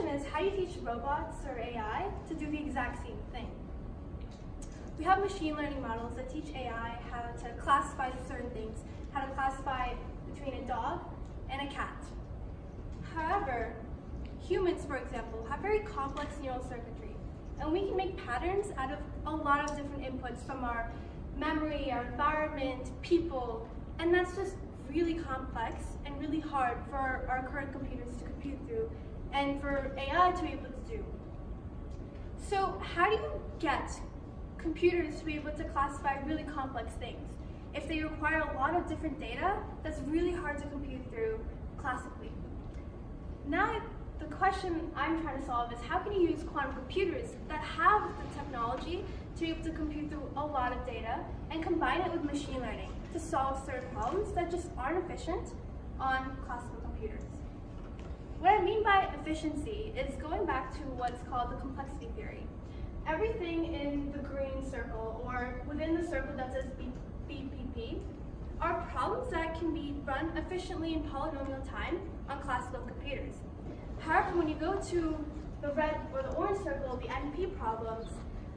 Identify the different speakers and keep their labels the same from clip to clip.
Speaker 1: question is, how do you teach robots or AI to do the exact same thing? We have machine learning models that teach AI how to classify certain things, how to classify between a dog and a cat. However, humans, for example, have very complex neural circuitry, and we can make patterns out of a lot of different inputs from our memory, our environment, people, and that's just really complex and really hard for our current computers to compute through and for AI to be able to do. So how do you get computers to be able to classify really complex things if they require a lot of different data that's really hard to compute through classically? Now the question I'm trying to solve is, how can you use quantum computers that have the technology to be able to compute through a lot of data and combine it with machine learning to solve certain problems that just aren't efficient on classical computers? What I mean by efficiency is going back to what's called the complexity theory. Everything in the green circle or within the circle that says BPP are problems that can be run efficiently in polynomial time on classical computers. However, when you go to the red or the orange circle, the NP problems,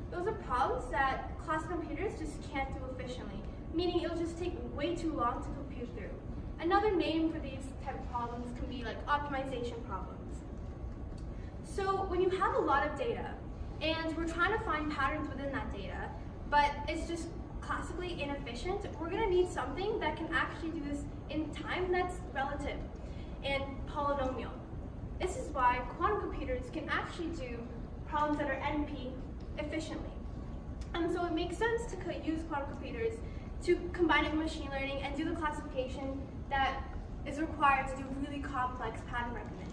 Speaker 1: those are problems that classical computers just can't do efficiently, meaning it'll just take way too long to compute through. Another name for these type of problems can be like optimization problems. So when you have a lot of data, and we're trying to find patterns within that data, but it's just classically inefficient, we're going to need something that can actually do this in time that's relative and polynomial. This is why quantum computers can actually do problems that are NP efficiently. And so it makes sense to use quantum computers to combine it with machine learning and do the classification that is required to do really complex pattern recognition.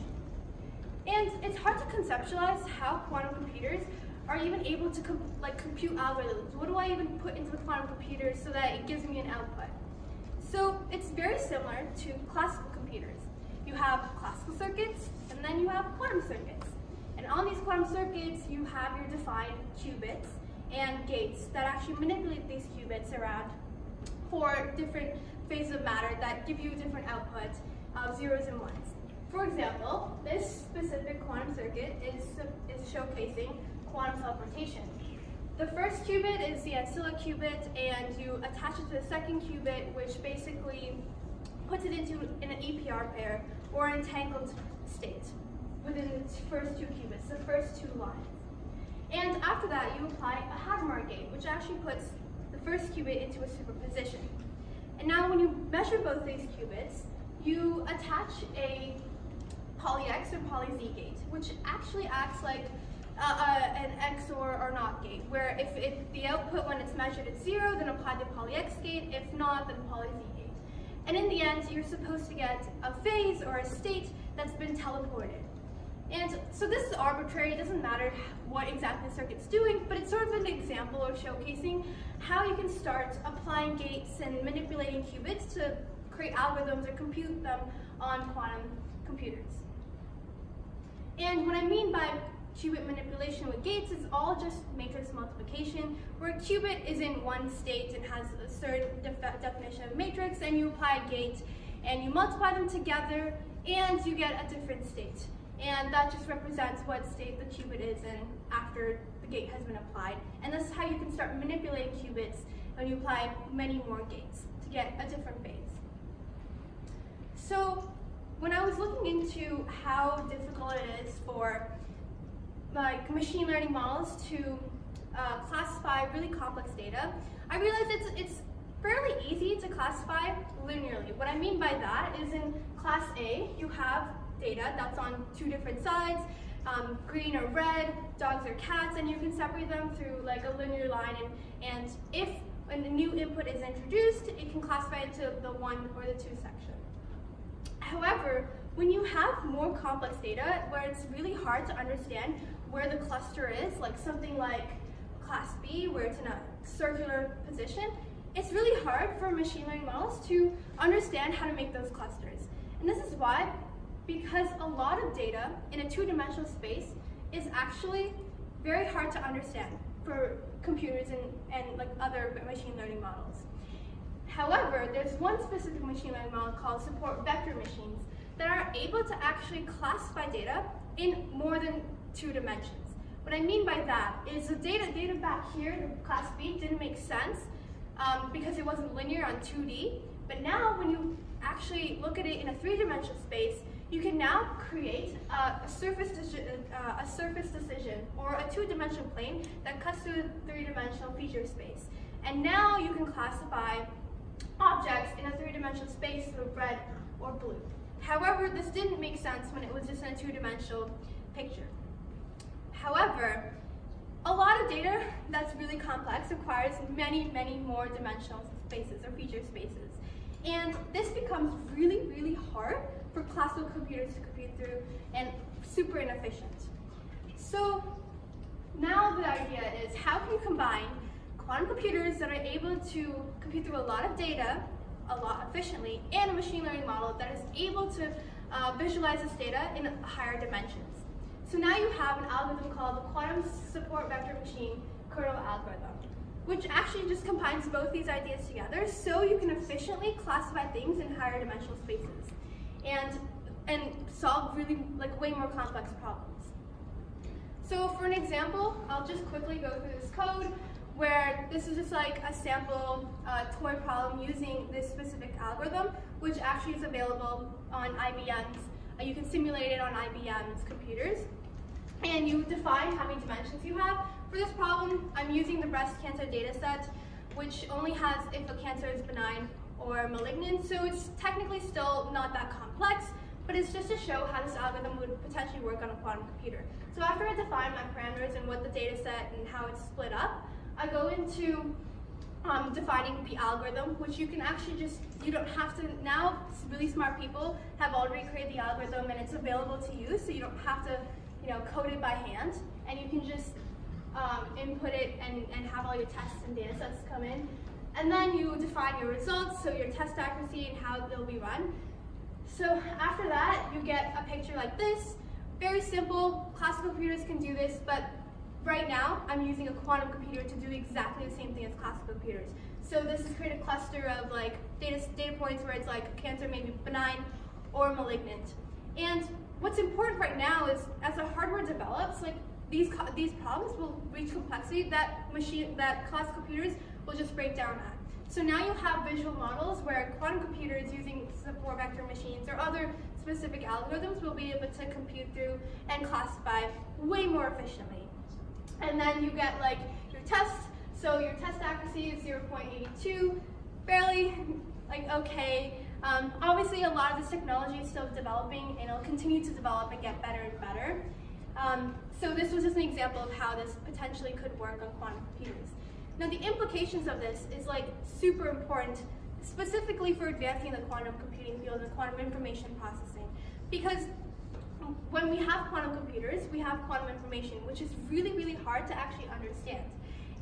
Speaker 1: And it's hard to conceptualize how quantum computers are even able to compute algorithms. What do I even put into the quantum computer so that it gives me an output? So it's very similar to classical computers. You have classical circuits, and then you have quantum circuits. And on these quantum circuits, you have your defined qubits and gates that actually manipulate these qubits around for different phases of matter that give you a different output of zeros and ones. For example, this specific quantum circuit is showcasing quantum teleportation. The first qubit is the ancilla qubit, and you attach it to the second qubit, which basically puts it into an EPR pair or an entangled state within the first two qubits, the first two lines. And after that, you apply a Hadamard gate, which actually puts the first qubit into a superposition. And now when you measure both these qubits, you attach a poly X or poly Z gate, which actually acts like an XOR or NOT gate, where if the output when it's measured is 0, then apply the poly X gate, if not, then poly Z gate. And in the end, you're supposed to get a phase or a state that's been teleported. And so this is arbitrary, it doesn't matter what exactly the circuit's doing, but it's sort of an example of showcasing how you can start applying gates and manipulating qubits to create algorithms or compute them on quantum computers. And what I mean by qubit manipulation with gates is all just matrix multiplication, where a qubit is in one state and has a certain definition of matrix, and you apply a gate and you multiply them together and you get a different state. And that just represents what state the qubit is in after the gate has been applied. And this is how you can start manipulating qubits when you apply many more gates to get a different phase. So when I was looking into how difficult it is for machine learning models to classify really complex data, I realized it's fairly easy to classify linearly. What I mean by that is in class A, you have data that's on two different sides, green or red, dogs or cats, and you can separate them through like a linear line, and if a new input is introduced, it can classify it to the 1 or the 2 section. However, when you have more complex data where it's really hard to understand where the cluster is, like something like class B where it's in a circular position, it's really hard for machine learning models to understand how to make those clusters. And this is why, because a lot of data in a two-dimensional space is actually very hard to understand for computers and like other machine learning models. However, there's one specific machine learning model called support vector machines that are able to actually classify data in more than 2 dimensions. What I mean by that is the data back here, the class B, didn't make sense because it wasn't linear on 2D. But now when you actually look at it in a 3-dimensional space, you can now create a surface decision or a 2-dimensional plane that cuts through the 3-dimensional feature space. And now you can classify objects in a 3-dimensional space through red or blue. However, this didn't make sense when it was just in a 2-dimensional picture. However, a lot of data that's really complex requires many, many more dimensional spaces or feature spaces. And this becomes really, really hard for classical computers to compute through and super inefficient. So now the idea is, how can you combine quantum computers that are able to compute through a lot of data a lot efficiently and a machine learning model that is able to visualize this data in higher dimensions? So now you have an algorithm called the quantum support vector machine kernel algorithm, which actually just combines both these ideas together so you can efficiently classify things in higher dimensional spaces and solve really way more complex problems. So for an example, I'll just quickly go through this code where this is just like a sample toy problem using this specific algorithm, which actually is available on IBM's. You can simulate it on IBM's computers. And you define how many dimensions you have. For this problem, I'm using the breast cancer dataset, which only has if the cancer is benign or malignant, so it's technically still not that complex, but it's just to show how this algorithm would potentially work on a quantum computer. So after I define my parameters and what the dataset and how it's split up, I go into defining the algorithm, which you can actually you don't have to, now really smart people have already created the algorithm and it's available to use, so you don't have to code it by hand, and you can just input it and have all your tests and data sets come in. And then you define your results, so your test accuracy and how they'll be run. So after that, you get a picture like this. Very simple, classical computers can do this, but right now I'm using a quantum computer to do exactly the same thing as classical computers. So this is create a cluster of data points where it's like cancer may be benign or malignant. And what's important right now is, as the hardware develops, these problems will reach complexity that classical computers will just break down at. So now you have visual models where quantum computers using support vector machines or other specific algorithms will be able to compute through and classify way more efficiently. And then you get your test. So your test accuracy is 0.82, fairly okay. Obviously, a lot of this technology is still developing, and it'll continue to develop and get better and better. So this was just an example of how this potentially could work on quantum computers. Now, the implications of this is super important, specifically for advancing the quantum computing field and quantum information processing, because when we have quantum computers, we have quantum information, which is really, really hard to actually understand,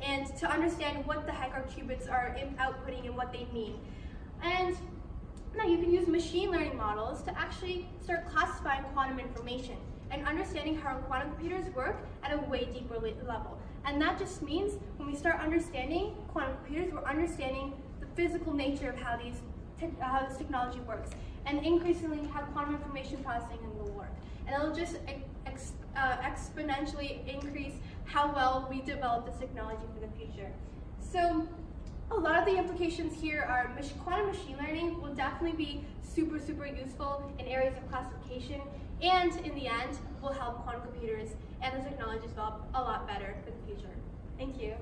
Speaker 1: and to understand what the heck our qubits are outputting and what they mean. And now you can use machine learning models to actually start classifying quantum information and understanding how quantum computers work at a way deeper level. And that just means when we start understanding quantum computers, we're understanding the physical nature of how this technology works, and increasingly how quantum information processing will work. And it'll just exponentially increase how well we develop this technology for the future. So a lot of the implications here are quantum machine learning will definitely be super, super useful in areas of classification, and in the end will help quantum computers and the technology develop a lot better for the future. Thank you.